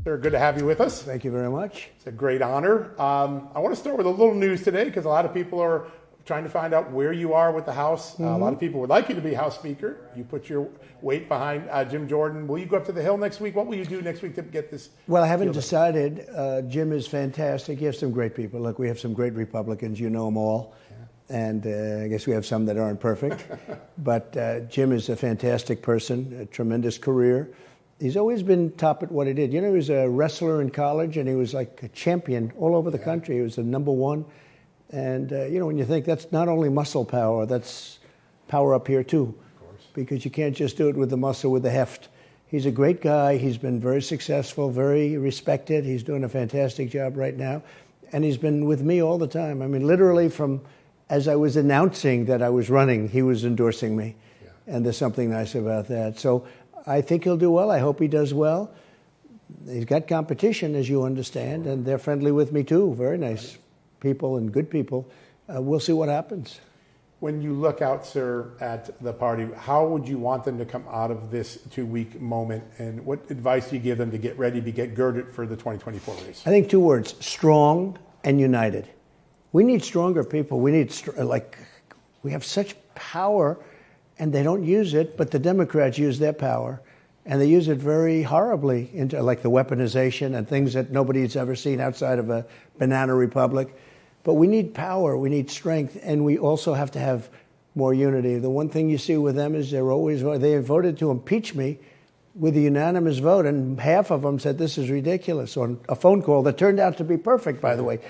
Sir, good to have you with us. Thank you very much. It's a great honor. I want to start with a little news today because a lot of people are trying to find out where you are with the House. A lot of people would like you to be House Speaker. You put your weight behind Jim Jordan. Will you go up to the Hill next week? What will you do next week to get this? Well, I haven't decided. Jim is fantastic. You have some great people. Look, we have some great Republicans. You know them all. And I guess we have some that aren't perfect. But Jim is a fantastic person, a tremendous career. He's always been top at what he did. You know, he was a wrestler in college, and he was like a champion all over the country. He was the #1. And, you know, when you think that's not only muscle power, that's power up here, too. Of course. Because you can't just do it with the muscle, with the heft. He's a great guy. He's been very successful, very respected. He's doing a fantastic job right now. And he's been with me all the time. I mean, literally from as I was announcing that I was running, he was endorsing me. Yeah. And there's something nice about that. So I think he'll do well. I hope he does well. He's got competition, as you understand, and they're friendly with me, too. Very nice people and good people. We'll see what happens. When you look out, sir, at the party, how would you want them to come out of this 2-week moment? And what advice do you give them to get ready, to get girded for the 2024 race? I think 2 words: strong and united. We need stronger people. We need, we have such power, and they don't use it, but the Democrats use their power, and they use it very horribly, into like the weaponization and things that nobody's ever seen outside of a banana republic. But we need power, we need strength, and we also have to have more unity. The one thing you see with them is they voted to impeach me with a unanimous vote, and half of them said this is ridiculous on a phone call that turned out to be perfect, by the way.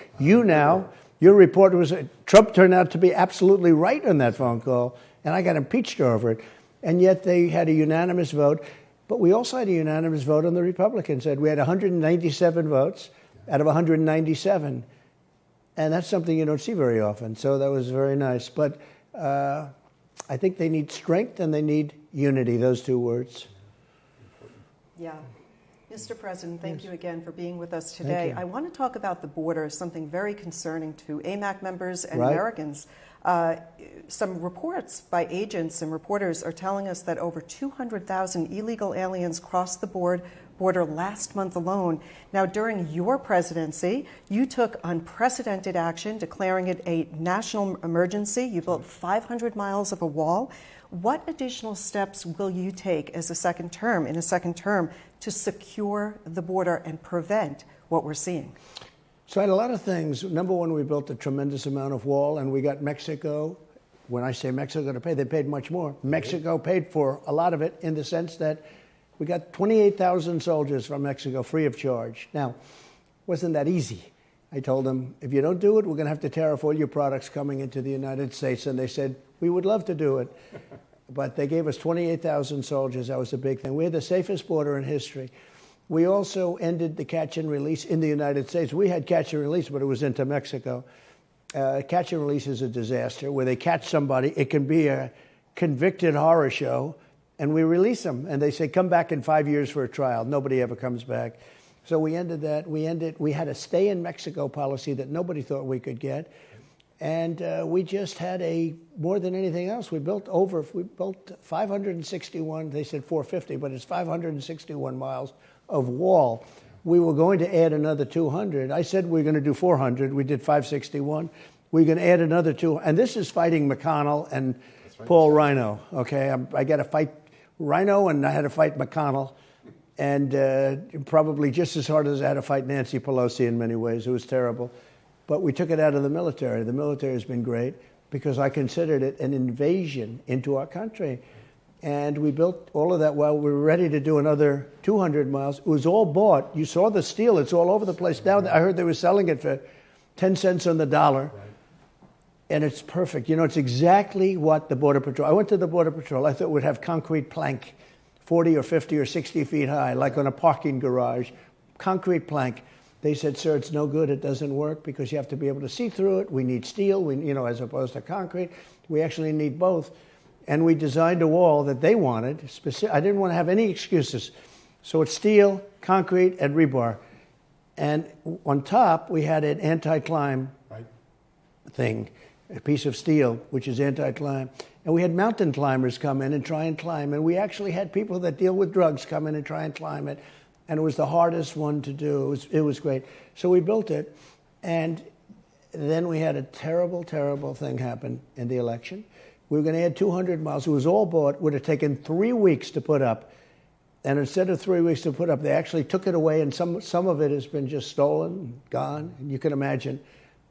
Your report was Trump turned out to be absolutely right on that phone call, and I got impeached over it. And yet they had a unanimous vote. But we also had a unanimous vote on the Republican side. We had 197 votes out of 197. And that's something you don't see very often. So that was very nice. But I think they need strength and they need unity, those 2 words. Yeah. Mr. President, thank you again for being with us today. I want to talk about the border, something very concerning to AMAC members and Americans. Some reports by agents and reporters are telling us that over 200,000 illegal aliens crossed the border last month alone. Now, during your presidency, you took unprecedented action, declaring it a national emergency. You built 500 miles of a wall. What additional steps will you take in a second term, to secure the border and prevent what we're seeing? So I had a lot of things. Number one, we built a tremendous amount of wall, and we got Mexico. When I say Mexico to pay, they paid much more. Mexico paid for a lot of it in the sense that we got 28,000 soldiers from Mexico free of charge. Now, wasn't that easy? I told them, if you don't do it, we're going to have to tariff all your products coming into the United States. And they said, we would love to do it. But they gave us 28,000 soldiers. That was a big thing. We had the safest border in history. We also ended the catch and release in the United States. We had catch and release, but it was into Mexico. Catch and release is a disaster. Where they catch somebody, it can be a convicted horror show, and we release them. And they say, come back in 5 years for a trial. Nobody ever comes back. So we ended that. We had a stay in Mexico policy that nobody thought we could get. And we just had more than anything else, we built 561, they said 450, but it's 561 miles of wall. We were going to add another 200. I said we were going to do 400. We did 561. We're going to add another 200. And this is fighting McConnell and Paul Rhino, okay? I got to fight Rhino, and I had to fight McConnell. And probably just as hard as I had to fight Nancy Pelosi in many ways. It was terrible. But we took it out of the military. The military has been great because I considered it an invasion into our country. And we built all of that while we were ready to do another 200 miles. It was all bought. You saw the steel. It's all over the place. Now I heard they were selling it for 10 cents on the dollar. And it's perfect. You know, it's exactly what the Border Patrol. I went to the Border Patrol. I thought we'd have concrete plank, 40 or 50 or 60 feet high, like on a parking garage. Concrete plank. They said, sir, it's no good. It doesn't work because you have to be able to see through it. We need steel, as opposed to concrete. We actually need both. And we designed a wall that they wanted. I didn't want to have any excuses. So it's steel, concrete, and rebar. And on top, we had an anti-climb thing, a piece of steel, which is anti-climb. And we had mountain climbers come in and try and climb. And we actually had people that deal with drugs come in and try and climb it. And it was the hardest one to do. It was great. So we built it, and then we had a terrible, terrible thing happen in the election. We were going to add 200 miles. It was all bought. It would have taken 3 weeks to put up. And instead of 3 weeks to put up, they actually took it away, and some of it has been just stolen, gone. And you can imagine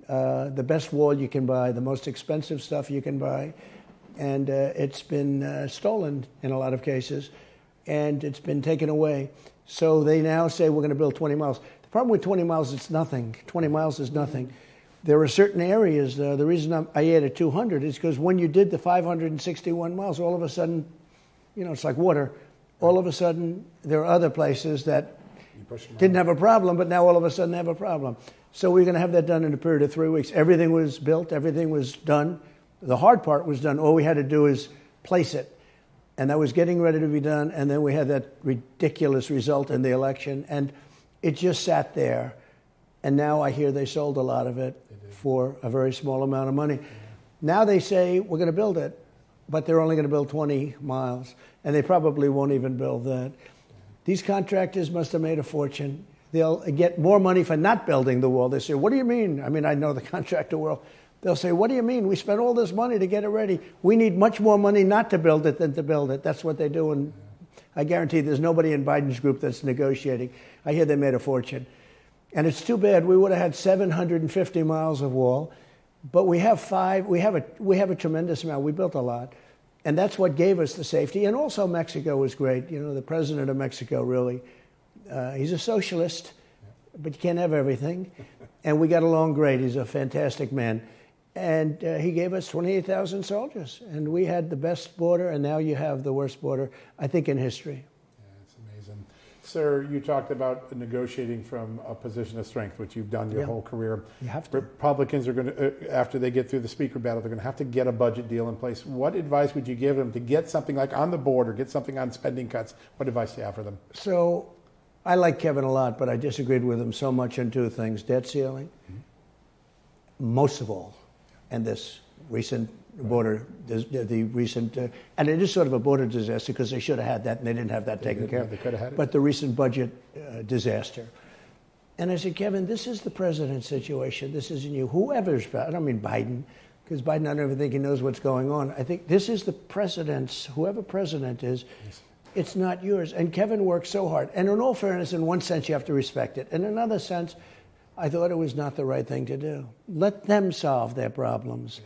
the best wall you can buy, the most expensive stuff you can buy, and it's been stolen in a lot of cases, and it's been taken away. So they now say we're going to build 20 miles. The problem with 20 miles, it's nothing. 20 miles is nothing. There are certain areas, the reason I added 200 is because when you did the 561 miles, all of a sudden, it's like water. All of a sudden, there are other places that didn't have a problem, but now all of a sudden they have a problem. So we're going to have that done in a period of 3 weeks. Everything was built. Everything was done. The hard part was done. All we had to do is place it. And that was getting ready to be done. And then we had that ridiculous result in the election. And it just sat there. And now I hear they sold a lot of it for a very small amount of money. Now they say we're going to build it, but they're only going to build 20 miles. And they probably won't even build that. These contractors must have made a fortune. They'll get more money for not building the wall. They say, what do you mean? I mean, I know the contractor world. They'll say, what do you mean? We spent all this money to get it ready. We need much more money not to build it than to build it. That's what they do. And I guarantee there's nobody in Biden's group that's negotiating. I hear they made a fortune. And it's too bad. We would have had 750 miles of wall. But we have we have a tremendous amount. We built a lot. And that's what gave us the safety. And also Mexico was great. The president of Mexico, really, he's a socialist, but you can't have everything. And we got along great. He's a fantastic man. And he gave us 28,000 soldiers. And we had the best border, and now you have the worst border, I think, in history. Yeah, it's amazing. Sir, you talked about negotiating from a position of strength, which you've done your whole career. You have to. Republicans are going to, after they get through the speaker battle, they're going to have to get a budget deal in place. What advice would you give them to get something like on the border, get something on spending cuts? What advice do you have for them? So I like Kevin a lot, but I disagreed with him so much on two things. Debt ceiling, most of all, and this recent border, the recent, and it is sort of a border disaster because they should have had that and they didn't have that taken care of. They could have had it. But the recent budget disaster. And I said, Kevin, this is the president's situation. This isn't you. Whoever's, I don't mean Biden, because Biden, I don't even think he knows what's going on. I think this is the president's, whoever president is, it's not yours. And Kevin worked so hard. And in all fairness, in one sense, you have to respect it. In another sense, I thought it was not the right thing to do. Let them solve their problems.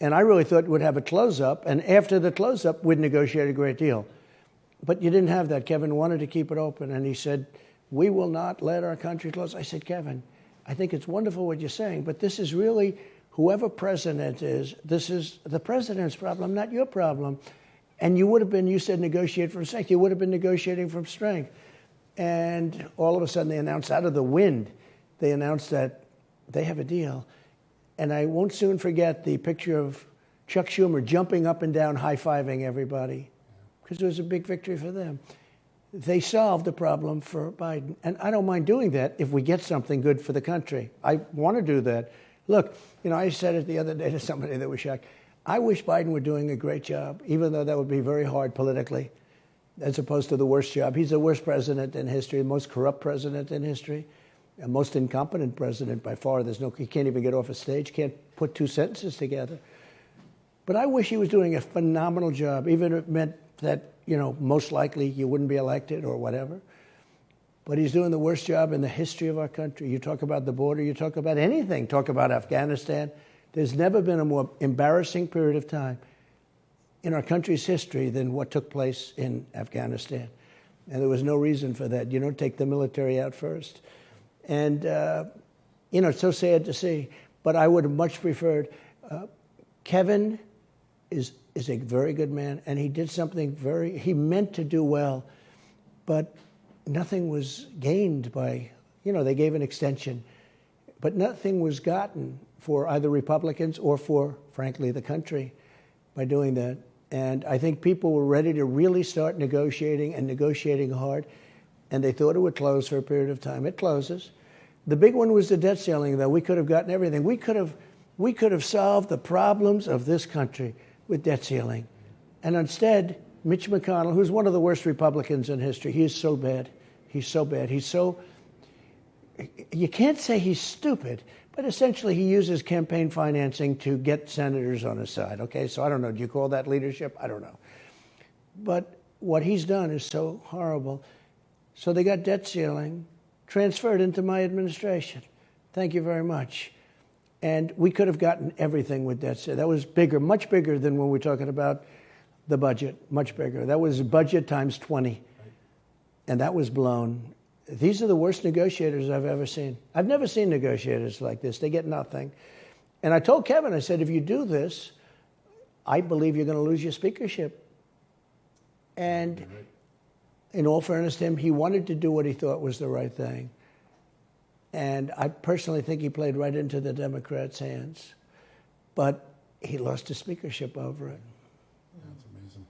And I really thought we'd have a close-up, and after the close-up, we'd negotiate a great deal. But you didn't have that. Kevin wanted to keep it open, and he said, we will not let our country close. I said, Kevin, I think it's wonderful what you're saying, but this is really, whoever president is, this is the president's problem, not your problem. And you would have been, you said negotiate from strength. You would have been negotiating from strength. And all of a sudden, they announced out of the wind, they announced that they have a deal. And I won't soon forget the picture of Chuck Schumer jumping up and down, high-fiving everybody, because it was a big victory for them. They solved the problem for Biden. And I don't mind doing that if we get something good for the country. I want to do that. Look, I said it the other day to somebody that was shocked. I wish Biden were doing a great job, even though that would be very hard politically, as opposed to the worst job. He's the worst president in history, the most corrupt president in history. The most incompetent president by far. He can't even get off a stage, can't put two sentences together. But I wish he was doing a phenomenal job, even if it meant that, most likely you wouldn't be elected or whatever. But he's doing the worst job in the history of our country. You talk about the border, you talk about anything, talk about Afghanistan. There's never been a more embarrassing period of time in our country's history than what took place in Afghanistan. And there was no reason for that. You don't take the military out first. And, it's so sad to see. But I would have much preferred. Kevin is a very good man, and he did something he meant to do well, but nothing was gained by, they gave an extension. But nothing was gotten for either Republicans or for, frankly, the country by doing that. And I think people were ready to really start negotiating and negotiating hard. And they thought it would close for a period of time. It closes. The big one was the debt ceiling, though. We could have gotten everything. We could have solved the problems of this country with debt ceiling. And instead, Mitch McConnell, who's one of the worst Republicans in history, he is so bad. He's so bad. You can't say he's stupid, but essentially he uses campaign financing to get senators on his side. Okay, so I don't know. Do you call that leadership? I don't know. But what he's done is so horrible. So they got debt ceiling transferred into my administration. Thank you very much. And we could have gotten everything with debt ceiling. That was bigger, much bigger than when we're talking about the budget, much bigger. That was budget times 20. And that was blown. These are the worst negotiators I've ever seen. I've never seen negotiators like this. They get nothing. And I told Kevin, I said, if you do this, I believe you're going to lose your speakership. And in all fairness to him, he wanted to do what he thought was the right thing. And I personally think he played right into the Democrats' hands. But he lost his speakership over it. That's amazing.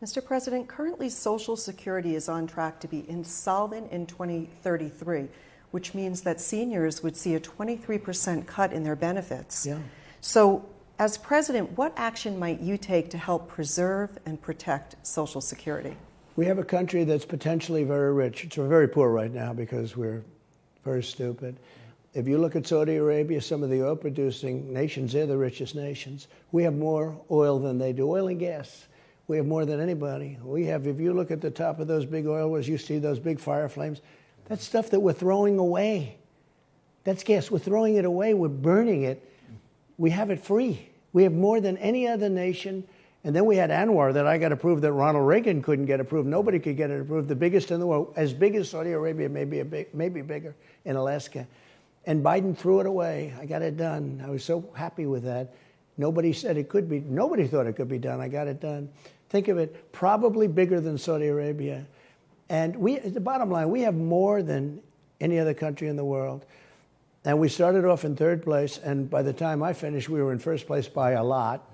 Mr. President, currently Social Security is on track to be insolvent in 2033, which means that seniors would see a 23% cut in their benefits. Yeah. So, as president, what action might you take to help preserve and protect Social Security? We have a country that's potentially very rich. It's very poor right now because we're very stupid. If you look at Saudi Arabia, some of the oil-producing nations, they're the richest nations. We have more oil than they do, oil and gas. We have more than anybody. We have, if you look at the top of those big oil wells, you see those big fire flames. That's stuff that we're throwing away. That's gas. We're throwing it away. We're burning it. We have it free. We have more than any other nation. And then we had Anwar that I got approved that Ronald Reagan couldn't get approved. Nobody could get it approved. The biggest in the world, as big as Saudi Arabia, maybe bigger in Alaska. And Biden threw it away. I got it done. I was so happy with that. Nobody said it could be. Nobody thought it could be done. I got it done. Think of it, probably bigger than Saudi Arabia. And the bottom line, we have more than any other country in the world. And we started off in third place, and by the time I finished, we were in first place by a lot.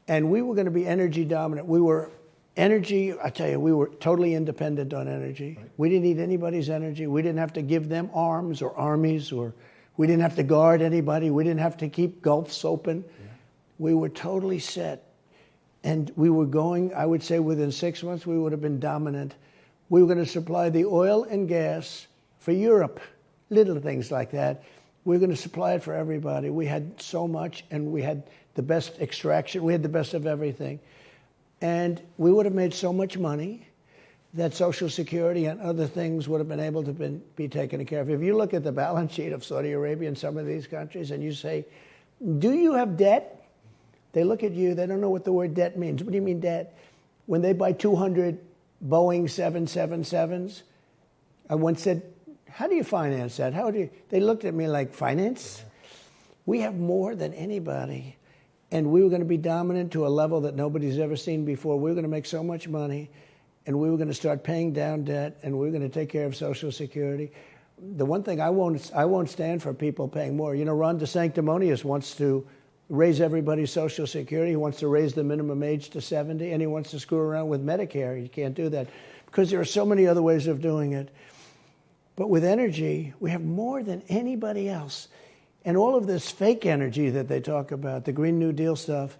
And we were going to be energy dominant. We were energy, I tell you, we were totally independent on energy. Right. We didn't need anybody's energy. We didn't have to give them arms or armies, or we didn't have to guard anybody. We didn't have to keep gulfs open. Yeah. We were totally set. And we were going, I would say within 6 months, we would have been dominant. We were going to supply the oil and gas for Europe, little things like that. We were going to supply it for everybody. We had so much, and we had the best extraction. We had the best of everything. And we would have made so much money that Social Security and other things would have been able to be taken care of. If you look at the balance sheet of Saudi Arabia and some of these countries, and you say, do you have debt? They look at you, they don't know what the word debt means. What do you mean debt? When they buy 200 Boeing 777s, I once said, how do you finance that? They looked at me like, finance? We have more than anybody. And we were going to be dominant to a level that nobody's ever seen before. We were going to make so much money, and we were going to start paying down debt, and we were going to take care of Social Security. The one thing I won't stand for people paying more. You know, Ron DeSanctimonious wants to raise everybody's Social Security. He wants to raise the minimum age to 70, and he wants to screw around with Medicare. You can't do that because there are so many other ways of doing it. But with energy, we have more than anybody else. And all of this fake energy that they talk about, the Green New Deal stuff,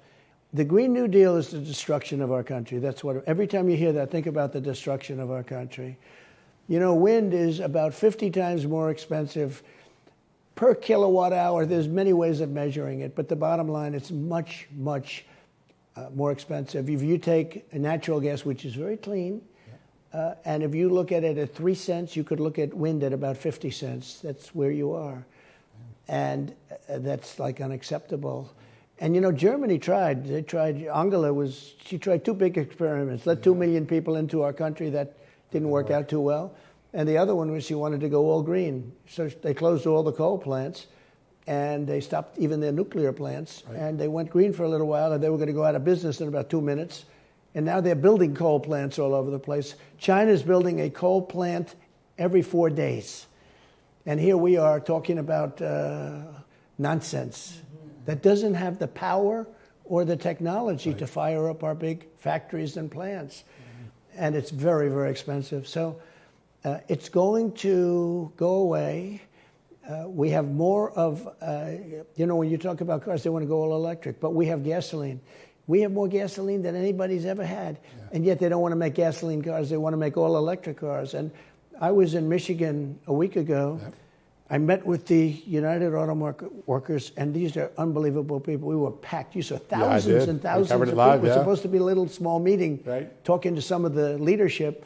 the Green New Deal is the destruction of our country. That's what, every time you hear that, think about the destruction of our country. You know, wind is about 50 times more expensive per kilowatt hour. There's many ways of measuring it, but the bottom line, it's much, much more expensive. If you take natural gas, which is very clean, and if you look at it at 3 cents, you could look at wind at about 50 cents. That's where you are. And that's like unacceptable. And you know, Germany tried. They tried. She tried 2 big experiments. Let 2 million people into our country. That didn't work out too well. And the other one was she wanted to go all green. So they closed all the coal plants, and they stopped even their nuclear plants. Right. And they went green for a little while, and they were going to go out of business in about 2 minutes. And now they're building coal plants all over the place. China's building a coal plant every 4 days. And here we are talking about nonsense that doesn't have the power or the technology to fire up our big factories and plants. And it's very, very expensive. So it's going to go away. We have more of, you know, when you talk about cars, they want to go all electric, but we have gasoline. We have more gasoline than anybody's ever had. Yeah. And yet they don't want to make gasoline cars. They want to make all electric cars. And I was in Michigan a week ago. Yep. I met with the United Auto Workers, and these are unbelievable people. We were packed. You saw thousands and thousands of people. Live, It was supposed to be a little small meeting, right, talking to some of the leadership.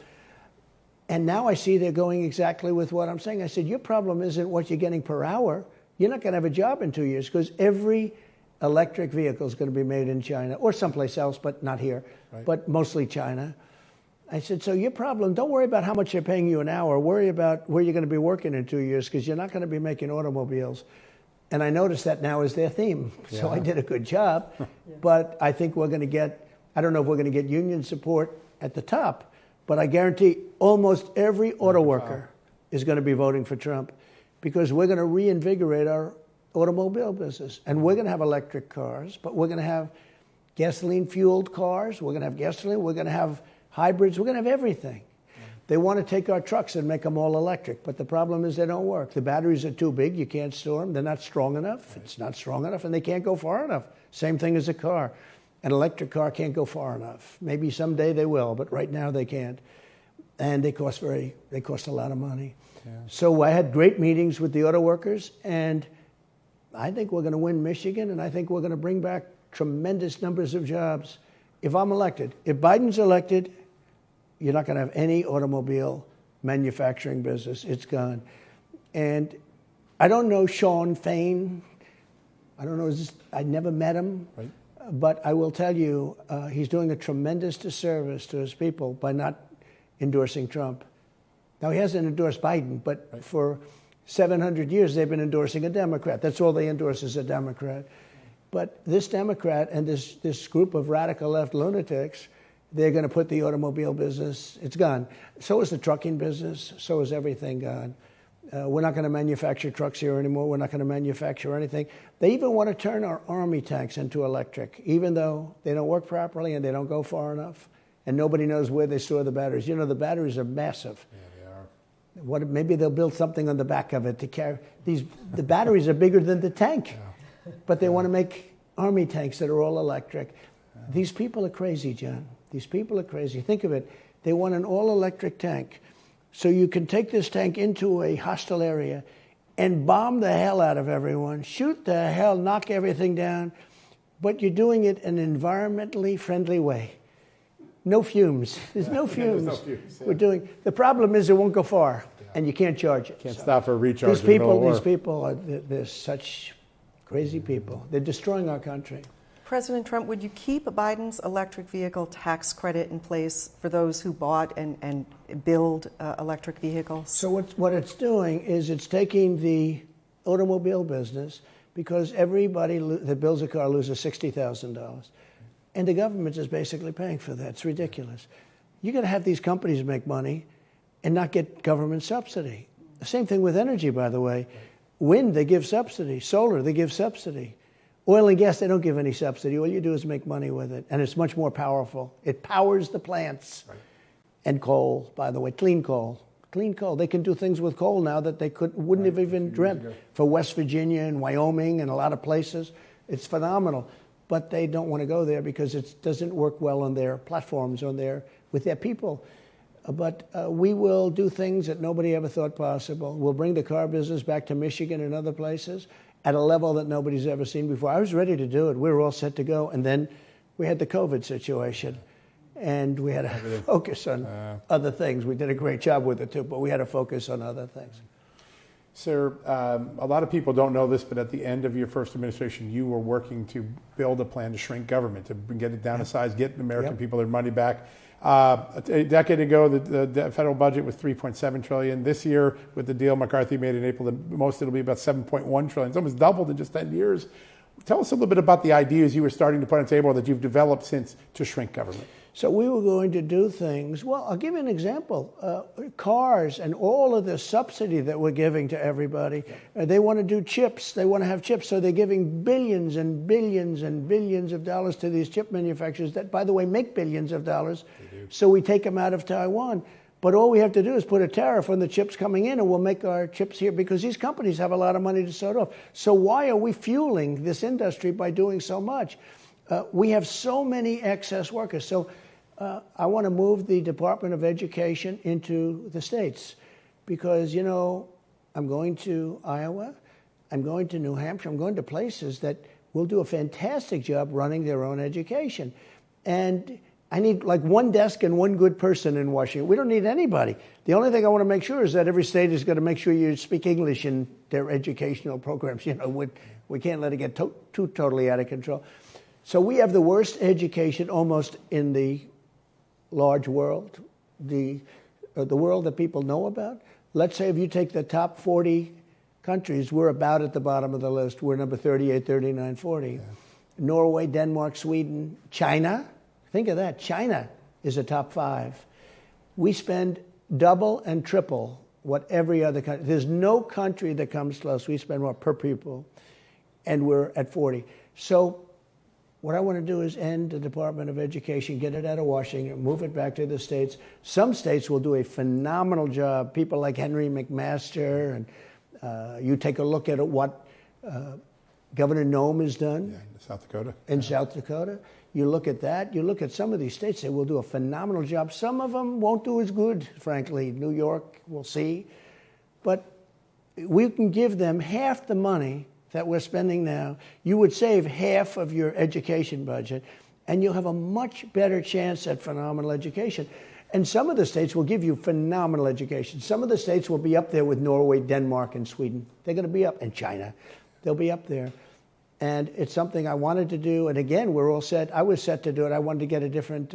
And now I see they're going exactly with what I'm saying. I said, your problem isn't what you're getting per hour. You're not going to have a job in 2 years because every electric vehicle is going to be made in China or someplace else, but not here, right, but mostly China. I said, so your problem, don't worry about how much they're paying you an hour. Worry about where you're going to be working in 2 years because you're not going to be making automobiles. And I noticed that now is their theme. Yeah. So I did a good job. Yeah. But I think we're going to get, I don't know if we're going to get union support at the top, but I guarantee almost every auto worker is going to be voting for Trump because we're going to reinvigorate our automobile business. And we're going to have electric cars, but we're going to have gasoline-fueled cars. We're going to have gasoline. We're going to have hybrids. We're going to have everything. They want to take our trucks and make them all electric, but the problem is they don't work. The batteries are too big. You can't store them. They're not strong enough. It's not strong enough, and they can't go far enough. Same thing as a car. An electric car can't go far enough. Maybe someday they will, but right now they can't. And they cost a lot of money. Yeah. So I had great meetings with the auto workers, and I think we're going to win Michigan, and I think we're going to bring back tremendous numbers of jobs. If I'm elected, if Biden's elected, you're not going to have any automobile manufacturing business. It's gone. And I don't know Sean Fain. I don't know. I never met him. Right. But I will tell you, he's doing a tremendous disservice to his people by not endorsing Trump. Now, he hasn't endorsed Biden, but right, for 700 years, they've been endorsing a Democrat. That's all they endorse is a Democrat. But this Democrat and this group of radical left lunatics, they're going to put the automobile business, it's gone. So is the trucking business. So is everything gone. We're not going to manufacture trucks here anymore. We're not going to manufacture anything. They even want to turn our Army tanks into electric, even though they don't work properly and they don't go far enough. And nobody knows where they store the batteries. You know, the batteries are massive. Yeah, they are. Maybe they'll build something on the back of it to carry. The batteries are bigger than the tank. Yeah. But they want to make Army tanks that are all electric. Yeah. These people are crazy, John. These people are crazy. Think of it. They want an all-electric tank. So you can take this tank into a hostile area and bomb the hell out of everyone, shoot the hell, knock everything down, but you're doing it in an environmentally friendly way. No fumes. There's no fumes. There's no fumes. Yeah. The problem is it won't go far, and you can't charge it. Can't stop for a recharge. These people, they're such crazy people. They're destroying our country. President Trump, would you keep Biden's electric vehicle tax credit in place for those who bought and build electric vehicles? So what it's doing is it's taking the automobile business, because everybody that builds a car loses $60,000. And the government is basically paying for that. It's ridiculous. You're going to have these companies make money and not get government subsidy. The same thing with energy, by the way. Wind, they give subsidy. Solar, they give subsidy. Oil and gas, they don't give any subsidy. All you do is make money with it. And it's much more powerful. It powers the plants. Right. And coal, by the way, clean coal. Clean coal. They can do things with coal now that they wouldn't have even dreamt. For West Virginia and Wyoming and a lot of places. It's phenomenal. But they don't want to go there because it doesn't work well on their platforms, with their people. But we will do things that nobody ever thought possible. We'll bring the car business back to Michigan and other places at a level that nobody's ever seen before. I was ready to do it. We were all set to go. And then we had the COVID situation. And we had to focus on other things. We did a great job with it, too, but we had to focus on other things. Sir, a lot of people don't know this, but at the end of your first administration, you were working to build a plan to shrink government, to get it down to size, get American people their money back. A decade ago, the federal budget was $3.7 trillion. This year, with the deal McCarthy made in April, the most it'll be about $7.1 trillion. It's almost doubled in just 10 years. Tell us a little bit about the ideas you were starting to put on the table that you've developed since to shrink government. So we were going to do things, well, I'll give you an example. Cars and all of the subsidy that we're giving to everybody, they want to do chips. They want to have chips, so they're giving billions and billions and billions of dollars to these chip manufacturers that, by the way, make billions of dollars. So we take them out of Taiwan. But all we have to do is put a tariff on the chips coming in, and we'll make our chips here, because these companies have a lot of money to start off. So why are we fueling this industry by doing so much? We have so many excess workers. So I want to move the Department of Education into the states. because, I'm going to Iowa, I'm going to New Hampshire, I'm going to places that will do a fantastic job running their own education. And I need like one desk and one good person in Washington. We don't need anybody. The only thing I want to make sure is that every state is going to make sure you speak English in their educational programs. We can't let it get too totally out of control. So we have the worst education almost in the large world, the world that people know about. Let's say if you take the top 40 countries, we're about at the bottom of the list. We're number 38, 39, 40. Yeah. Norway, Denmark, Sweden, China. Think of that. China is a top 5. We spend double and triple what every other country. There's no country that comes close. We spend more per pupil, and we're at 40. So what I want to do is end the Department of Education, get it out of Washington, move it back to the states. Some states will do a phenomenal job. People like Henry McMaster, and you take a look at what Governor Nome has done. Yeah, in South Dakota. In South Dakota. You look at that. You look at some of these states, they will do a phenomenal job. Some of them won't do as good, frankly. New York, we'll see. But we can give them half the money that we're spending now. You would save half of your education budget, and you'll have a much better chance at phenomenal education. And some of the states will give you phenomenal education. Some of the states will be up there with Norway, Denmark, and Sweden. They're going to be up, and China. They'll be up there. And it's something I wanted to do. And again, we're all set. I was set to do it. I wanted to get a different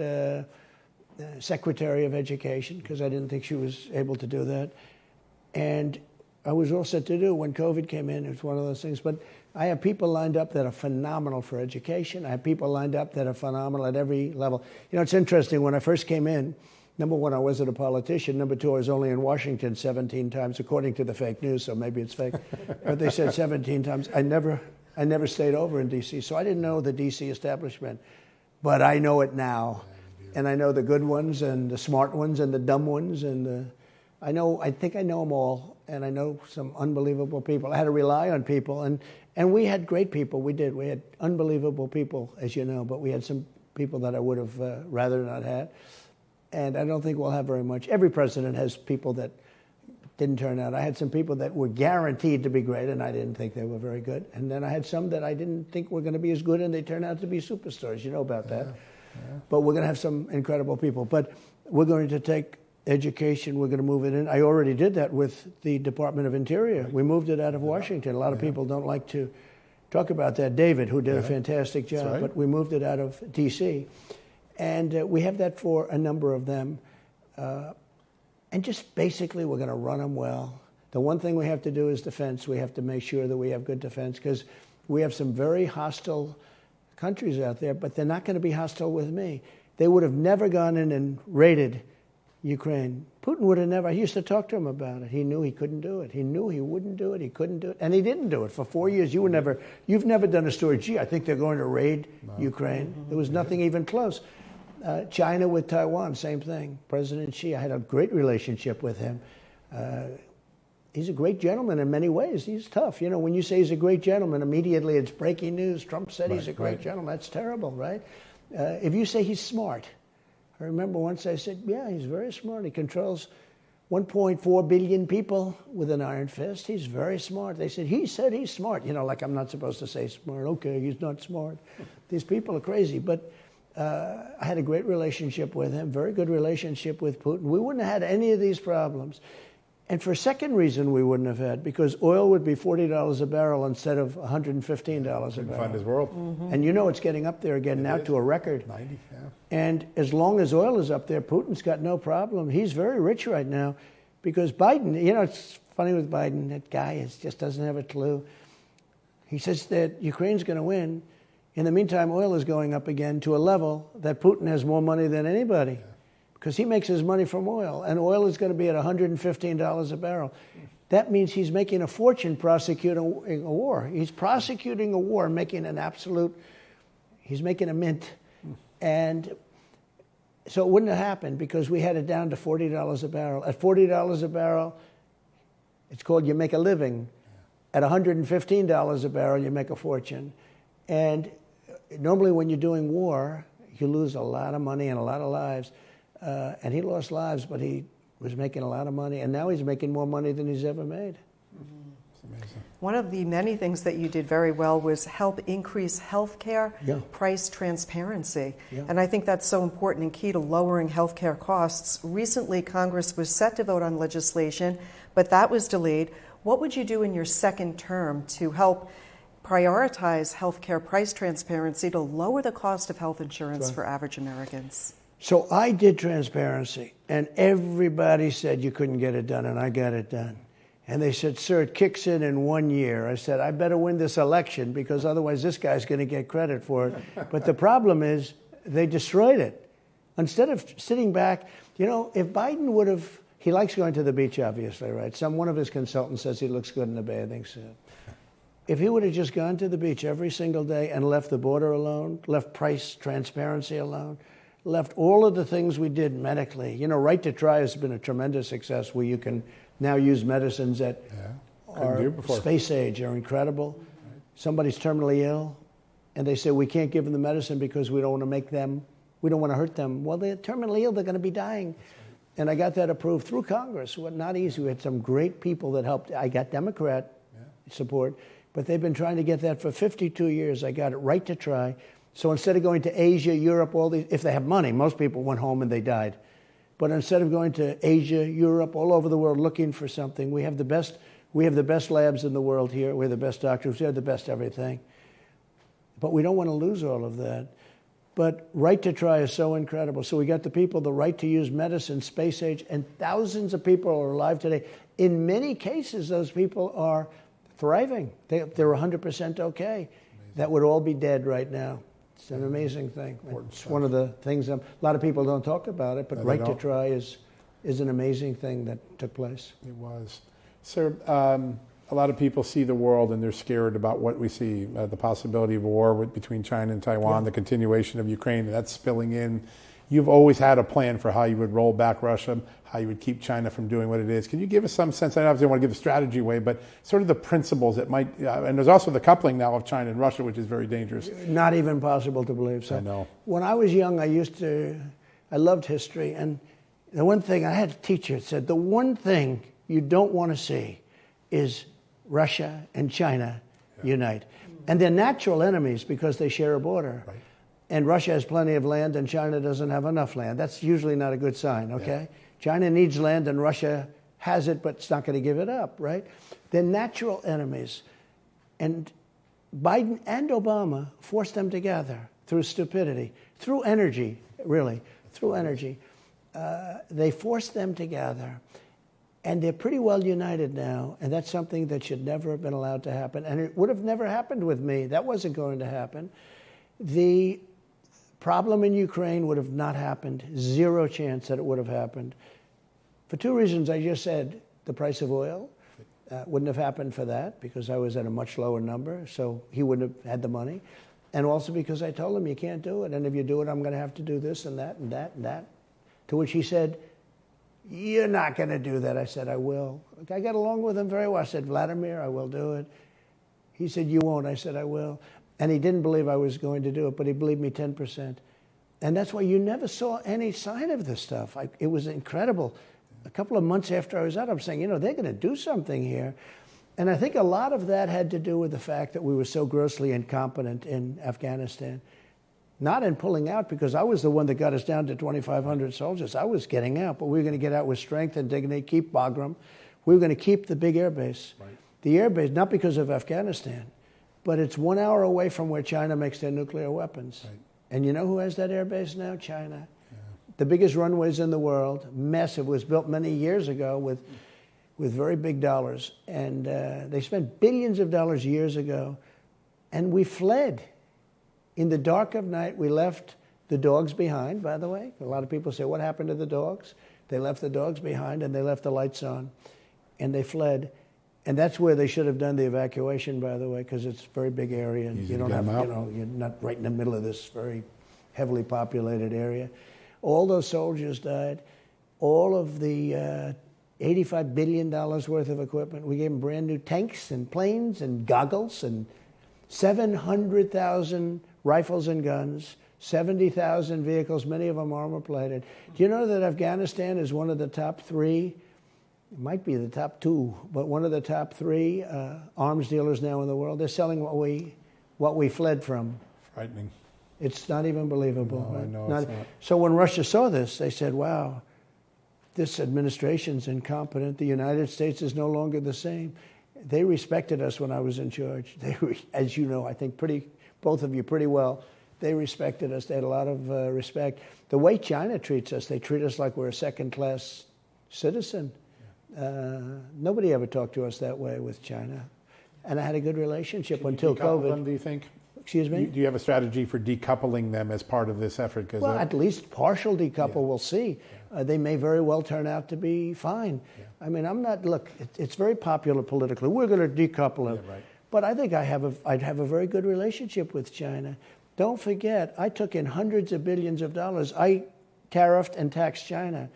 Secretary of Education because I didn't think she was able to do that. And I was all set to do it. When COVID came in, it was one of those things. But I have people lined up that are phenomenal for education. I have people lined up that are phenomenal at every level. It's interesting. When I first came in, number one, I wasn't a politician. Number two, I was only in Washington 17 times, according to the fake news, so maybe it's fake. But they said 17 times. I never stayed over in D.C., so I didn't know the D.C. establishment. But I know it now. And I know the good ones and the smart ones and the dumb ones. And I think I know them all. And I know some unbelievable people. I had to rely on people. And we had great people. We did. We had unbelievable people, as you know. But we had some people that I would have rather not had. And I don't think we'll have very much. Every president has people that didn't turn out. I had some people that were guaranteed to be great, and I didn't think they were very good. And then I had some that I didn't think were going to be as good, and they turned out to be superstars. You know about that. Yeah. But we're going to have some incredible people. But we're going to take education, we're going to move it in. I already did that with the Department of Interior. We moved it out of Washington. A lot of people don't like to talk about that. David, who did a fantastic job, right. But we moved it out of D.C., and we have that for a number of them. And just basically, we're going to run them well. The one thing we have to do is defense. We have to make sure that we have good defense because we have some very hostile countries out there, but they're not going to be hostile with me. They would have never gone in and raided Ukraine. Putin would have never. I used to talk to him about it. He knew he couldn't do it. He knew he wouldn't do it. He couldn't do it. And he didn't do it. For 4 years, you've never done a story, gee, I think they're going to raid Ukraine. There was nothing even close. China with Taiwan, same thing. President Xi, I had a great relationship with him. He's a great gentleman in many ways. He's tough. When you say he's a great gentleman, immediately it's breaking news. Trump said he's a great gentleman. That's terrible, right? If you say he's smart, I remember once I said, yeah, he's very smart. He controls 1.4 billion people with an iron fist. He's very smart. They said he's smart. Like I'm not supposed to say smart. Okay, he's not smart. These people are crazy. But I had a great relationship with him, very good relationship with Putin. We wouldn't have had any of these problems. And for a second reason we wouldn't have had, because oil would be $40 a barrel instead of $115 a barrel. Find his world. Mm-hmm. And it's getting up there again now to a record. 90, yeah. And as long as oil is up there, Putin's got no problem. He's very rich right now because Biden, it's funny with Biden, that guy just doesn't have a clue. He says that Ukraine's going to win. In the meantime, oil is going up again to a level that Putin has more money than anybody because he makes his money from oil, and oil is going to be at $115 a barrel. That means he's making a fortune prosecuting a war. He's prosecuting a war, he's making a mint. And so it wouldn't have happened because we had it down to $40 a barrel. At $40 a barrel, it's called you make a living. At $115 a barrel, you make a fortune. And normally when you're doing war, you lose a lot of money and a lot of lives. And he lost lives, but he was making a lot of money, and now he's making more money than he's ever made. It's amazing. One of the many things that you did very well was help increase healthcare price transparency. And I think that's so important and key to lowering healthcare costs. Recently, Congress was set to vote on legislation, but that was delayed. What would you do in your second term to help prioritize healthcare price transparency to lower the cost of health insurance for average Americans? So I did transparency, and everybody said you couldn't get it done, and I got it done. And they said, sir, it kicks in 1 year. I said, I better win this election because otherwise this guy's going to get credit for it. But the problem is they destroyed it. Instead of sitting back, you know, if Biden would have, he likes going to the beach, obviously, right? One of his consultants says he looks good in a bathing suit. If he would have just gone to the beach every single day and left the border alone, left price transparency alone, left all of the things we did medically. You know, Right to Try has been a tremendous success where you can now use medicines that are space age, are incredible. Somebody's terminally ill, and they say, we can't give them the medicine because we don't want to make them, we don't want to hurt them. Well, they're terminally ill, they're going to be dying. And I got that approved through Congress. Well, not easy. We had some great people that helped. I got Democrat support, but they've been trying to get that for 52 years. I got it Right to Try. So instead of going to Asia, Europe, all these, if they have money, most people went home and they died. But instead of going to Asia, Europe, all over the world looking for something, we have the best labs in the world here. We have the best doctors. We have the best everything. But we don't want to lose all of that. But Right to Try is so incredible. So we got the people the right to use medicine, space age, and thousands of people are alive today. In many cases, those people are thriving. They're 100% okay. That would all be dead right now. It's an amazing thing. It's one of the things a lot of people don't talk about it, but Right to Try is an amazing thing that took place. It was. Sir, a lot of people see the world and they're scared about what we see, the possibility of a war between China and Taiwan, the continuation of Ukraine, that's spilling in. You've always had a plan for how you would roll back Russia, how you would keep China from doing what it is. Can you give us some sense? I obviously don't want to give a strategy away, but sort of the principles that might, and there's also the coupling now of China and Russia, which is very dangerous. Not even possible to believe. So I know. When I was young, I loved history. And the one thing, I had a teacher that said, the one thing you don't want to see is Russia and China unite. And they're natural enemies because they share a border. Right. And Russia has plenty of land and China doesn't have enough land. That's usually not a good sign, okay? China needs land and Russia has it, but it's not going to give it up, right? They're natural enemies. And Biden and Obama forced them together through stupidity, through energy, really, through energy. They forced them together. And they're pretty well united now, and that's something that should never have been allowed to happen. And it would have never happened with me. That wasn't going to happen. The problem in Ukraine would have not happened. Zero chance that it would have happened. For two reasons I just said. The price of oil wouldn't have happened for that because I was at a much lower number, so he wouldn't have had the money. And also because I told him, you can't do it. And if you do it, I'm going to have to do this and that and that and that. To which he said, you're not going to do that. I said, I will. I got along with him very well. I said, Vladimir, I will do it. He said, you won't. I said, I will. And he didn't believe I was going to do it, but he believed me 10%. And that's why you never saw any sign of this stuff. It was incredible. A couple of months after I was out, I'm saying, you know, they're going to do something here. And I think a lot of that had to do with the fact that we were so grossly incompetent in Afghanistan. Not in pulling out, because I was the one that got us down to 2,500 soldiers. I was getting out, but we were going to get out with strength and dignity, keep Bagram. We were going to keep the big air base. Right. The air base, not because of Afghanistan, but it's 1 hour away from where China makes their nuclear weapons. Right. And you know who has that air base now? China. Yeah. The biggest runways in the world, massive, was built many years ago with very big dollars. And they spent billions of dollars years ago. And we fled. In the dark of night, we left the dogs behind, by the way. A lot of people say, what happened to the dogs? They left the dogs behind and they left the lights on. And they fled. And that's where they should have done the evacuation, by the way, because it's a very big area. And you don't have, you're not right in the middle of this very heavily populated area. All those soldiers died. All of the $85 billion worth of equipment. We gave them brand new tanks and planes and goggles and 700,000 rifles and guns, 70,000 vehicles, many of them armor-plated. Do you know that Afghanistan is one of the top 3, it might be the top 2, but one of the top 3 arms dealers now in the world? They're selling what we fled from. Frightening. It's not even believable. No, right? I know it's not. So when Russia saw this, they said, wow, this administration's incompetent. The United States is no longer the same. They respected us when I was in charge. As you know, I think both of you pretty well, they respected us. They had a lot of respect. The way China treats us, they treat us like we're a second-class citizen. Nobody ever talked to us that way with China. And I had a good relationship until COVID. Them, do you think? Excuse me? Do you have a strategy for decoupling them as part of this effort? Well, at least partial decouple, we'll see. They may very well turn out to be fine. I mean, look, it's very popular politically. We're going to decouple them. Yeah, right. But I think I'd have a very good relationship with China. Don't forget, I took in hundreds of billions of dollars. I tariffed and taxed China.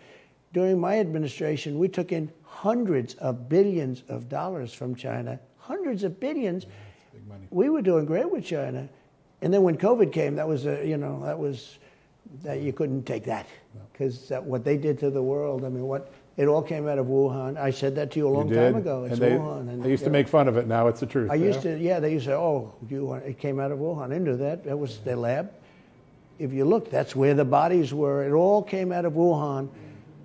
During my administration, we took in hundreds of billions of dollars from China. Hundreds of billions. Yeah, that's big money. We were doing great with China. And then when COVID came, that you couldn't take that. Because what they did to the world, I mean, it all came out of Wuhan. I said that to you a long time ago. It's Wuhan. And they used to make fun of it. Now it's the truth. They used to say, oh, it came out of Wuhan. I knew that. That was their lab. If you look, that's where the bodies were. It all came out of Wuhan.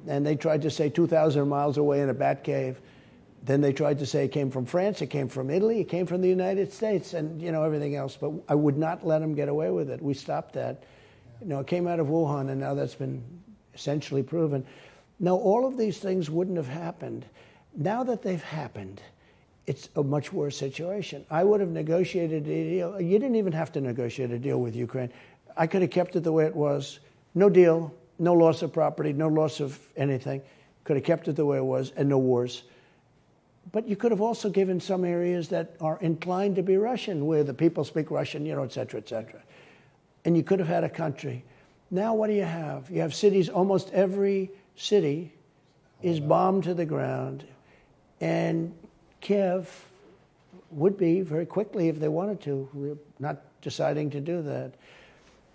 And they tried to say 2,000 miles away in a bat cave. Then they tried to say it came from France, it came from Italy, it came from the United States, and everything else. But I would not let them get away with it. We stopped that. It came out of Wuhan, and now that's been essentially proven. Now, all of these things wouldn't have happened. Now that they've happened, it's a much worse situation. I would have negotiated a deal. You didn't even have to negotiate a deal with Ukraine. I could have kept it the way it was. No deal, no loss of property, no loss of anything. Could have kept it the way it was, and no wars. But you could have also given some areas that are inclined to be Russian, where the people speak Russian, et cetera, et cetera. And you could have had a country. Now what do you have? You have cities, almost every city is bombed to the ground. And Kiev would be very quickly if they wanted to. We're not deciding to do that.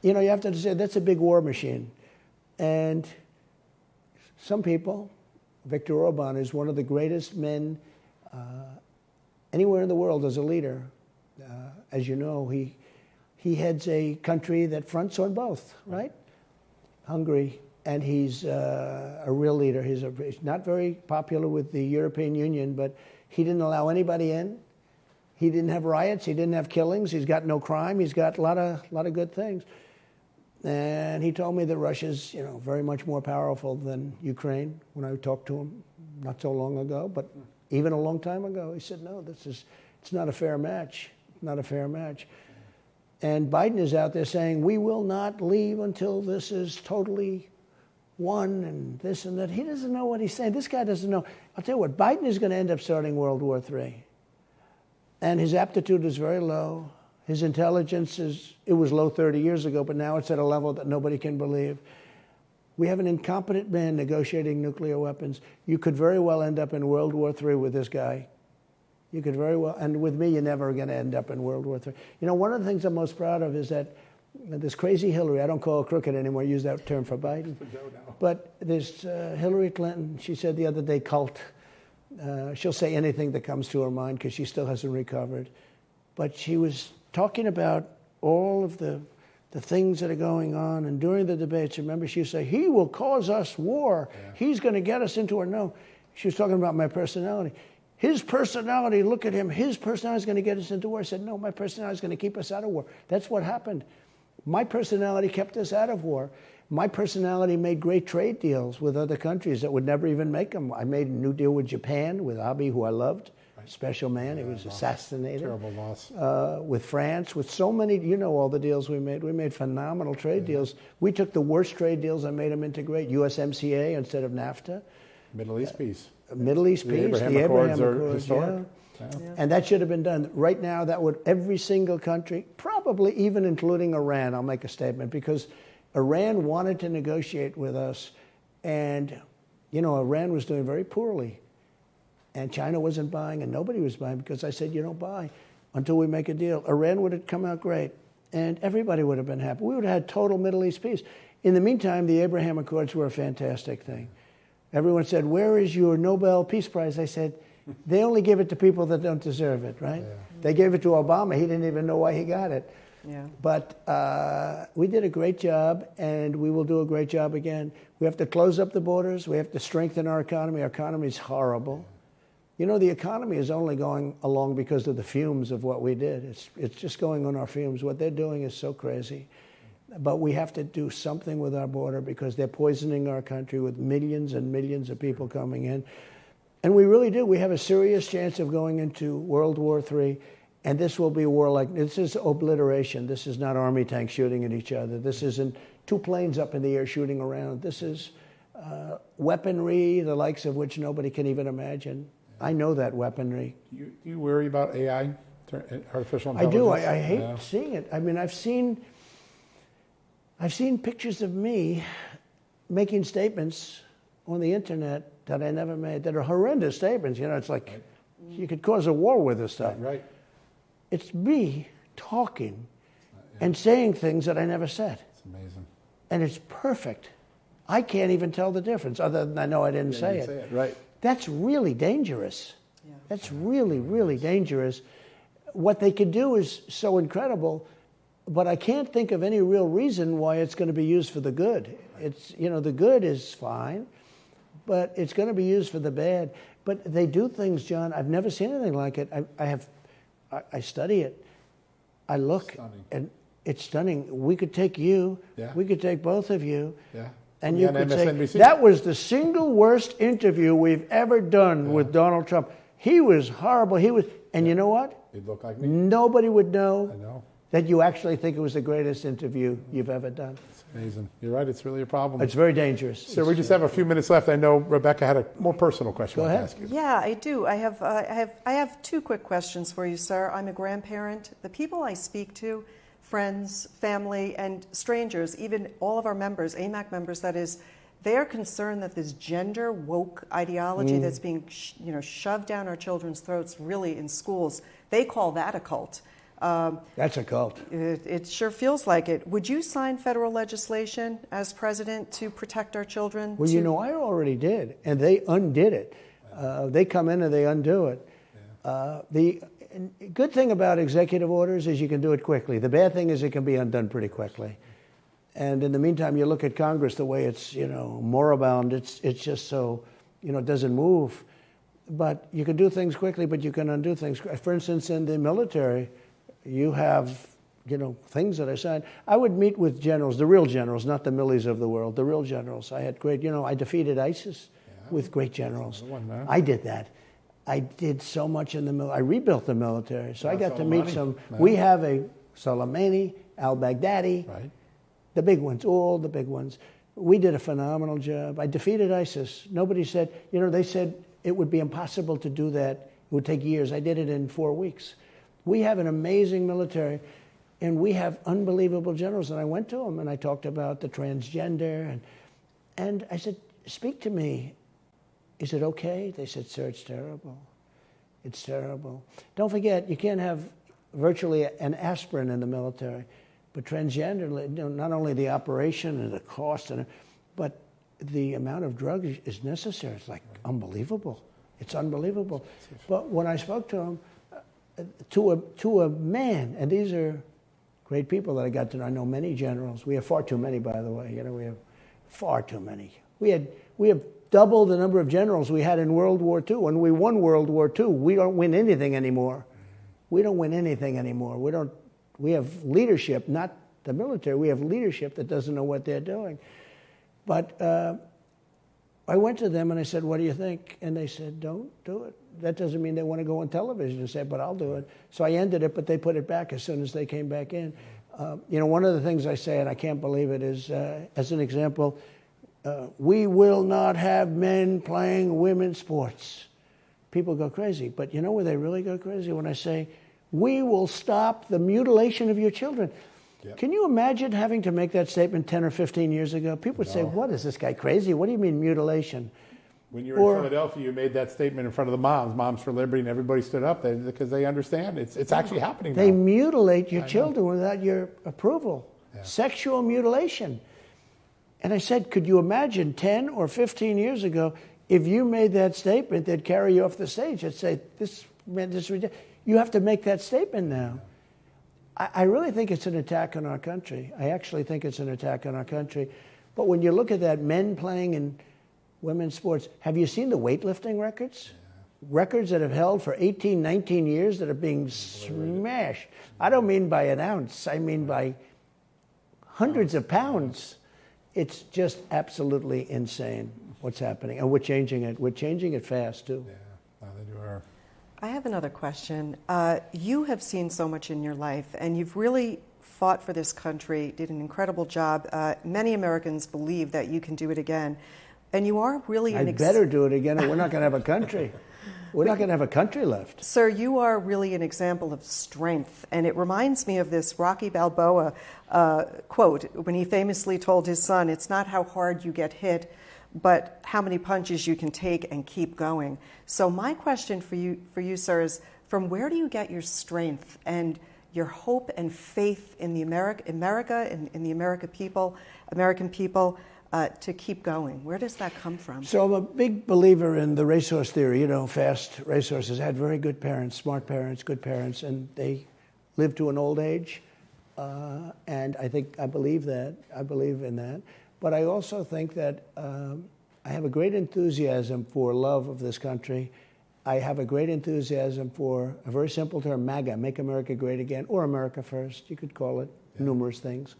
You have to say that's a big war machine. And some people, Viktor Orban is one of the greatest men anywhere in the world as a leader. As you know, he heads a country that fronts on both, right? Hungary, and he's a real leader. He's not very popular with the European Union, but he didn't allow anybody in. He didn't have riots. He didn't have killings. He's got no crime. He's got a lot of good things. And he told me that Russia's, very much more powerful than Ukraine when I talked to him not so long ago, but even a long time ago. He said, no, it's not a fair match. Not a fair match. And Biden is out there saying, we will not leave until this is totally won and this and that. He doesn't know what he's saying. This guy doesn't know. I'll tell you what, Biden is going to end up starting World War III. And his aptitude is very low. His intelligence it was low 30 years ago, but now it's at a level that nobody can believe. We have an incompetent man negotiating nuclear weapons. You could very well end up in World War III with this guy. You could very well, and with me, you're never going to end up in World War III. One of the things I'm most proud of is that this crazy Hillary, I don't call her crooked anymore, I use that term for Biden. But this Hillary Clinton, she said the other day, cult. She'll say anything that comes to her mind because she still hasn't recovered. But she was talking about all of the things that are going on. And during the debates, remember, she would say, he will cause us war. Yeah. He's going to get us into a no. She was talking about my personality. His personality, look at him. His personality is going to get us into war. I said, no, my personality is going to keep us out of war. That's what happened. My personality kept us out of war. My personality made great trade deals with other countries that would never even make them. I made a new deal with Japan, with Abe, who I loved. Special man. He was assassinated. Terrible loss. With France, with so many, all the deals we made. We made phenomenal trade deals. We took the worst trade deals and made them into great. USMCA instead of NAFTA. Middle East peace. Middle East peace. The Abraham Accords are historic. Yeah. And that should have been done. Right now, that would, every single country, probably even including Iran, I'll make a statement, because Iran wanted to negotiate with us. And, Iran was doing very poorly. And China wasn't buying, and nobody was buying, because I said, you don't buy until we make a deal. Iran would have come out great. and everybody would have been happy. We would have had total Middle East peace. In the meantime, the Abraham Accords were a fantastic thing. Everyone said, where is your Nobel Peace Prize? I said, they only give it to people that don't deserve it, right? Yeah. They gave it to Obama. He didn't even know why he got it. Yeah. But we did a great job, and we will do a great job again. We have to close up the borders. We have to strengthen our economy. Our economy is horrible. You know, the economy is only going along because of the fumes of what we did. It's just going on our fumes. What they're doing is so crazy. But we have to do something with our border because they're poisoning our country with millions and millions of people coming in. And we really do. We have a serious chance of going into World War III. And this will be a war like, this is obliteration. This is not army tanks shooting at each other. This isn't two planes up in the air shooting around. This is weaponry, the likes of which nobody can even imagine. I know that weaponry. Do you worry about AI, artificial intelligence? I do. I hate seeing it. I mean, I've seen pictures of me making statements on the internet that I never made, that are horrendous statements. You know, it's like you could cause a war with this stuff. Right. It's me talking and saying things that I never said. It's amazing. And it's perfect. I can't even tell the difference, other than I know I didn't say it. Right. That's really dangerous. Yeah. That's really, really dangerous. What they could do is so incredible, but I can't think of any real reason why it's going to be used for the good. It's, you know, the good is fine, but it's going to be used for the bad. But they do things, John, I've never seen anything like it. I study it. I look, and it's stunning. We could take you. Yeah. We could take both of you. Yeah. And you could say, that was the single worst interview we've ever done with Donald Trump. He was horrible. And you know what? He'd look like me. Nobody would know that you actually think it was the greatest interview you've ever done. It's amazing. You're right. It's really a problem. It's very dangerous. So we just have a few minutes left. I know Rebecca had a more personal question. Go ahead. To ask you. Yeah, I do. I have two quick questions for you, sir. I'm a grandparent. The people I speak to, friends, family, and strangers, even all of our members, AMAC members, that is, they're concerned that this gender woke ideology that's being shoved down our children's throats, really in schools, they call that a cult. That's a cult. It sure feels like it. Would you sign federal legislation as president to protect our children? Well, you know, I already did, and they undid it. They come in and they undo it. Yeah. The good thing about executive orders is you can do it quickly. The bad thing is it can be undone pretty quickly. And in the meantime, you look at Congress, the way it's, moribund, it's just so, it doesn't move. But you can do things quickly, but you can undo things. For instance, in the military, you have, things that I signed. I would meet with generals, the real generals, not the millies of the world, the real generals. I had great, I defeated ISIS with great generals. I did that. I did so much in the military. I rebuilt the military. So I got to meet some. We have a Soleimani, al-Baghdadi, right. The big ones, all the big ones. We did a phenomenal job. I defeated ISIS. Nobody said, they said it would be impossible to do that. It would take years. I did it in 4 weeks. We have an amazing military, and we have unbelievable generals. And I went to them, and I talked about the transgender. And I said, speak to me. Is it okay? They said, sir, it's terrible. It's terrible. Don't forget, you can't have virtually an aspirin in the military. But transgender, not only the operation and the cost, but the amount of drug is necessary. It's like unbelievable. It's unbelievable. But when I spoke to him, to a man, and these are great people that I got to know. I know many generals. We have far too many, by the way. We have far too many. We have double the number of generals we had in World War II. When we won World War II, we don't win anything anymore. We don't win anything anymore. We have leadership, not the military. We have leadership that doesn't know what they're doing. But I went to them and I said, what do you think? And they said, don't do it. That doesn't mean they want to go on television and say, but I'll do it. So I ended it, but they put it back as soon as they came back in. One of the things I say, and I can't believe it, is, as an example, we will not have men playing women's sports. People go crazy. But you know where they really go crazy? When I say, we will stop the mutilation of your children. Yep. Can you imagine having to make that statement 10 or 15 years ago? People would say, what, is this guy crazy? What do you mean mutilation? When you were in Philadelphia, you made that statement in front of the Moms for Liberty, and everybody stood up because they understand it's actually happening now. They mutilate your children without your approval. Yeah. Sexual mutilation. And I said, could you imagine 10 or 15 years ago, if you made that statement, they'd carry you off the stage. They'd say, this is ridiculous. You have to make that statement now. I really think it's an attack on our country. I actually think it's an attack on our country. But when you look at that, men playing in women's sports, have you seen the weightlifting records? Yeah. Records that have held for 18, 19 years that are being smashed. I don't mean by an ounce. I mean by hundreds of pounds. It's just absolutely insane what's happening. And we're changing it. We're changing it fast, too. Yeah, they are. I have another question. You have seen so much in your life, and you've really fought for this country, did an incredible job. Many Americans believe that you can do it again. And you are really I better do it again, or we're not going to have a country. We're not going to have a country left. Sir, you are really an example of strength. And it reminds me of this Rocky Balboa quote when he famously told his son, it's not how hard you get hit, but how many punches you can take and keep going. So my question for you, sir, is from where do you get your strength and your hope and faith in the America and in the American people to keep going? Where does that come from? So I'm a big believer in the racehorse theory. You know, fast racehorses had very good parents, smart parents, good parents, and they lived to an old age. And I believe that. I believe in that. But I also think that I have a great enthusiasm for love of this country. I have a great enthusiasm for a very simple term, MAGA, Make America Great Again, or America First. You could call it numerous things.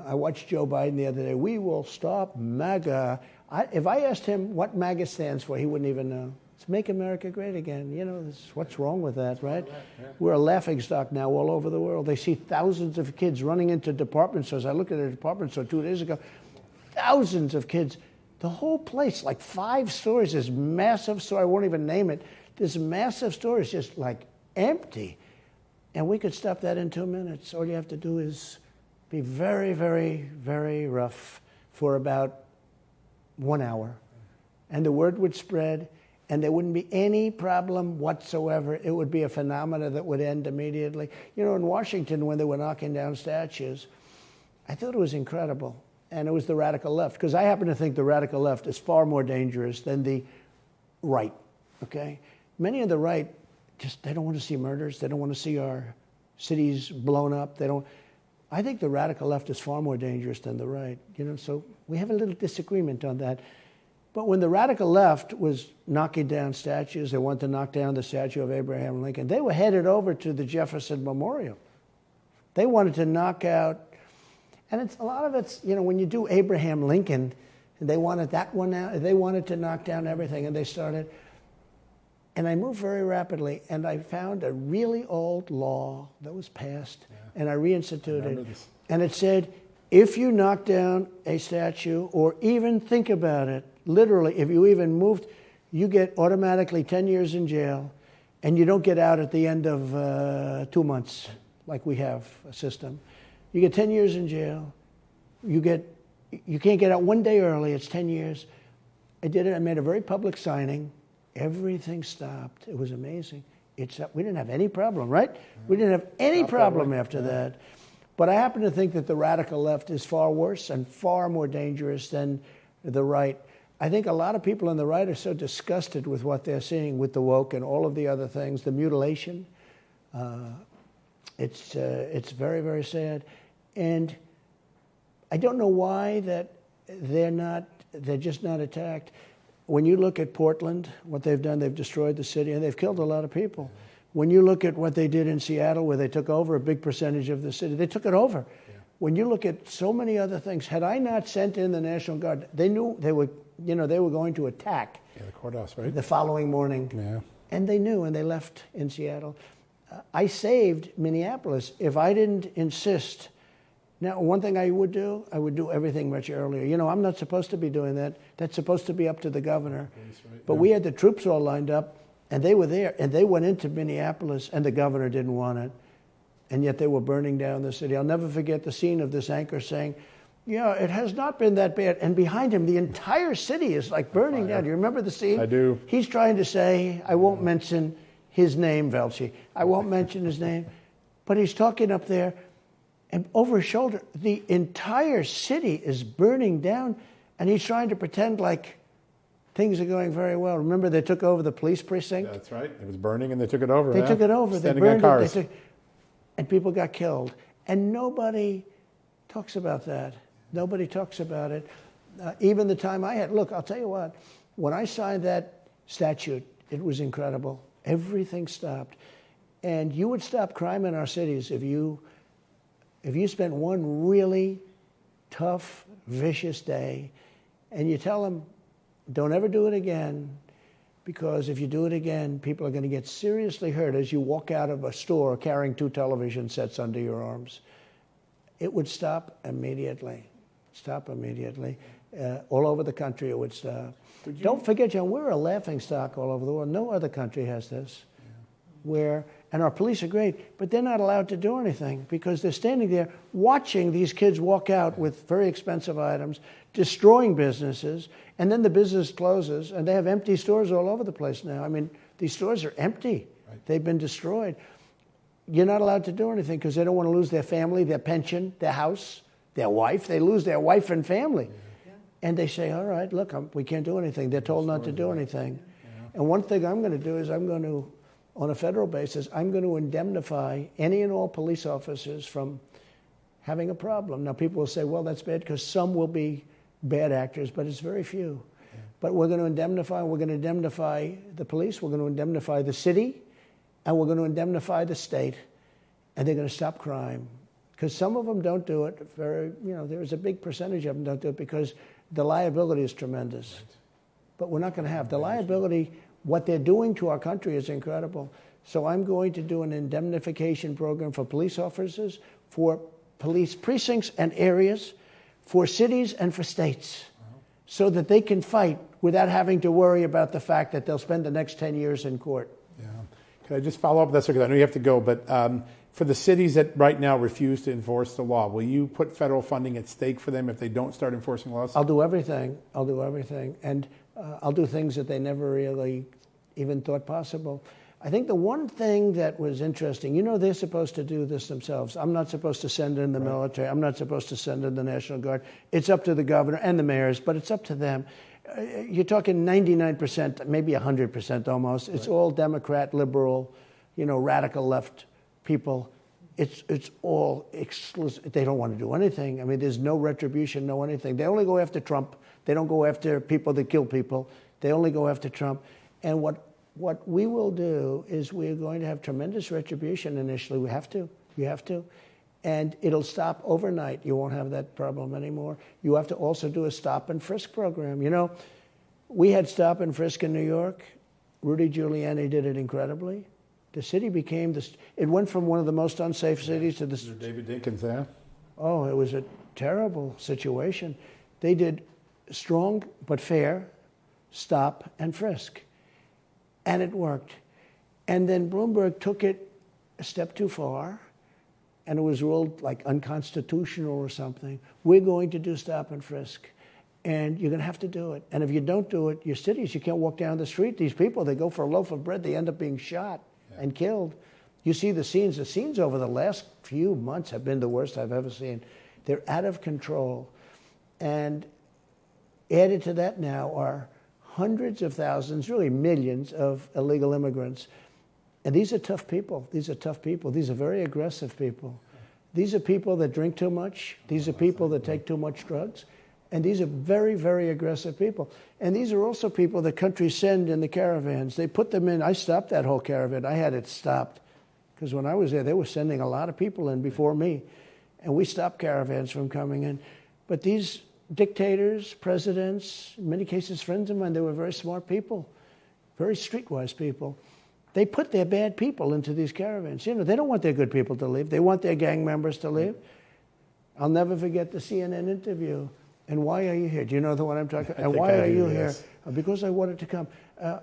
I watched Joe Biden the other day. We will stop MAGA. If I asked him what MAGA stands for, he wouldn't even know. It's Make America Great Again. You know, what's wrong with that, right? Yeah. We're a laughingstock now all over the world. They see thousands of kids running into department stores. I looked at a department store 2 days ago. Thousands of kids. The whole place, like 5 stores, this massive store, I won't even name it. This massive store is just like empty. And we could stop that in 2 minutes. All you have to do is be very, very, very rough for about 1 hour. And the word would spread, and there wouldn't be any problem whatsoever. It would be a phenomenon that would end immediately. You know, in Washington, when they were knocking down statues, I thought it was incredible. And it was the radical left, because I happen to think the radical left is far more dangerous than the right, okay? Many of the right, they don't want to see murders. They don't want to see our cities blown up. I think the radical left is far more dangerous than the right, you know, so we have a little disagreement on that. But when the radical left was knocking down statues, they wanted to knock down the statue of Abraham Lincoln, they were headed over to the Jefferson Memorial. They wanted to knock out, and a lot of it's, you know, when you do Abraham Lincoln, they wanted that one out, they wanted to knock down everything, and they started. And I moved very rapidly, and I found a really old law that was passed, and I reinstituted it. And it said, if you knock down a statue or even think about it, literally, if you even moved, you get automatically 10 years in jail, and you don't get out at the end of 2 months, like we have a system. You get 10 years in jail. You can't get out 1 day early. It's 10 years. I did it. I made a very public signing. Everything stopped. It was amazing. We didn't have any problem, right? We didn't have any problem after that. But I happen to think that the radical left is far worse and far more dangerous than the right. I think a lot of people on the right are so disgusted with what they're seeing with the woke and all of the other things, the mutilation. It's very, very sad. And I don't know why that they're just not attacked. When you look at Portland, what they've done, they've destroyed the city, and they've killed a lot of people. When you look at what they did in Seattle, where they took over a big percentage of the city, they took it over. Yeah. When you look at so many other things, had I not sent in the National Guard, they knew they were going to attack. Yeah, the courthouse, right? The following morning. Yeah. And they knew, and they left in Seattle. I saved Minneapolis. If I didn't insist. Now, one thing I would do everything much earlier. You know, I'm not supposed to be doing that. That's supposed to be up to the governor. Right. But we had the troops all lined up, and they were there, and they went into Minneapolis, and the governor didn't want it. And yet they were burning down the city. I'll never forget the scene of this anchor saying, Yeah, it has not been that bad. And behind him, the entire city is like burning down. Do you remember the scene? I do. He's trying to say, I won't mention his name, Velci. I won't mention his name. But he's talking up there, and over his shoulder, the entire city is burning down, and he's trying to pretend like things are going very well. Remember, they took over the police precinct? That's right. It was burning, and they took it over. They took it over. Standing they on burned cars. it. And people got killed. And nobody talks about that. Nobody talks about it. Even the time I had, look, I'll tell you what, when I signed that statute, it was incredible. Everything stopped. And you would stop crime in our cities if you spent one really tough, vicious day, and you tell them, don't ever do it again, because if you do it again, people are going to get seriously hurt as you walk out of a store carrying 2 television sets under your arms. It would stop immediately. Stop immediately. All over the country it would stop. Don't forget, John, we're a laughingstock all over the world. No other country has this. And our police are great, but they're not allowed to do anything because they're standing there watching these kids walk out with very expensive items, destroying businesses, and then the business closes, and they have empty stores all over the place now. I mean, these stores are empty. Right. They've been destroyed. You're not allowed to do anything because they don't want to lose their family, their pension, their house, their wife. They lose their wife and family. Yeah. And they say, all right, look, we can't do anything. They're told not to do anything. Yeah. And one thing I'm going to do is on a federal basis, I'm going to indemnify any and all police officers from having a problem. Now, people will say, well, that's bad because some will be bad actors, but it's very few. Yeah. But we're going to indemnify the police, we're going to indemnify the city, and we're going to indemnify the state, and they're going to stop crime. Because some of them don't do it. There's a big percentage of them don't do it because the liability is tremendous. Right. But we're not going to have the liability. What they're doing to our country is incredible. So I'm going to do an indemnification program for police officers, for police precincts and areas, for cities and for states, so that they can fight without having to worry about the fact that they'll spend the next 10 years in court. Yeah. Can I just follow up with that? Because I know you have to go, but for the cities that right now refuse to enforce the law, will you put federal funding at stake for them if they don't start enforcing laws? I'll do everything. And I'll do things that they never really even thought possible. I think the one thing that was interesting, they're supposed to do this themselves. I'm not supposed to send in the military. I'm not supposed to send in the National Guard. It's up to the governor and the mayors, but it's up to them. You're talking 99%, maybe 100% almost. It's all Democrat, liberal, radical left people. It's all exclusive. They don't want to do anything. I mean, there's no retribution, no anything. They only go after Trump. They don't go after people that kill people. They only go after Trump. And what we will do is we're going to have tremendous retribution initially. We have to. You have to. And it'll stop overnight. You won't have that problem anymore. You have to also do a stop and frisk program. We had stop and frisk in New York. Rudy Giuliani did it incredibly. The city became it went from one of the most unsafe cities to this. David Dinkins, yeah. Oh, it was a terrible situation. They did strong but fair stop and frisk. And it worked. And then Bloomberg took it a step too far, and it was ruled like unconstitutional or something. We're going to do stop and frisk, and you're going to have to do it. And if you don't do it, your cities, you can't walk down the street. These people, they go for a loaf of bread, they end up being shot and killed. You see the scenes. The scenes over the last few months have been the worst I've ever seen. They're out of control. And added to that now are hundreds of thousands, really millions of illegal immigrants. And these are tough people. These are very aggressive people. These are people that drink too much. These are people that take too much drugs. And these are very, very aggressive people. And these are also people that countries send in the caravans. They put them in. I stopped that whole caravan. I had it stopped. Because when I was there, they were sending a lot of people in before me. And we stopped caravans from coming in. But these dictators, presidents, in many cases friends of mine, they were very smart people, very streetwise people. They put their bad people into these caravans. They don't want their good people to leave. They want their gang members to leave. I'll never forget the CNN interview. And why are you here? Do you know the one I'm talking about? And why are you here? Because I wanted to come.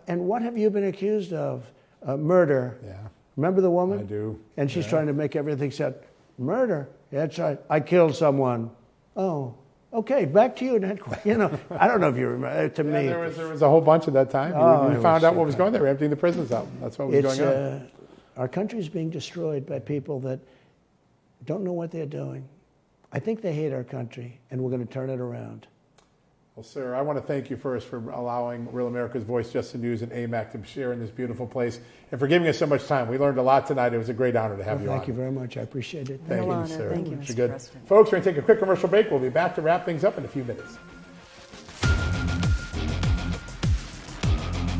And what have you been accused of? Murder. Yeah. Remember the woman? I do. And she's trying to make everything sound, murder? Yeah, that's right. I killed someone. Oh, Okay, back to you. You know, I don't know if you remember. To me, there was a whole bunch at that time. Oh, we found out what was going there. We're emptying the prisons out. That's what was going on. Our country is being destroyed by people that don't know what they're doing. I think they hate our country, and we're going to turn it around. Well, sir, I want to thank you first for allowing Real America's Voice, Just the News, and AMAC to share in this beautiful place, and for giving us so much time. We learned a lot tonight. It was a great honor to have you on. Thank you very much. I appreciate it. Thank Real you, honor. sir. Thank you, You're Mr. good. President. Folks, we're going to take a quick commercial break. We'll be back to wrap things up in a few minutes.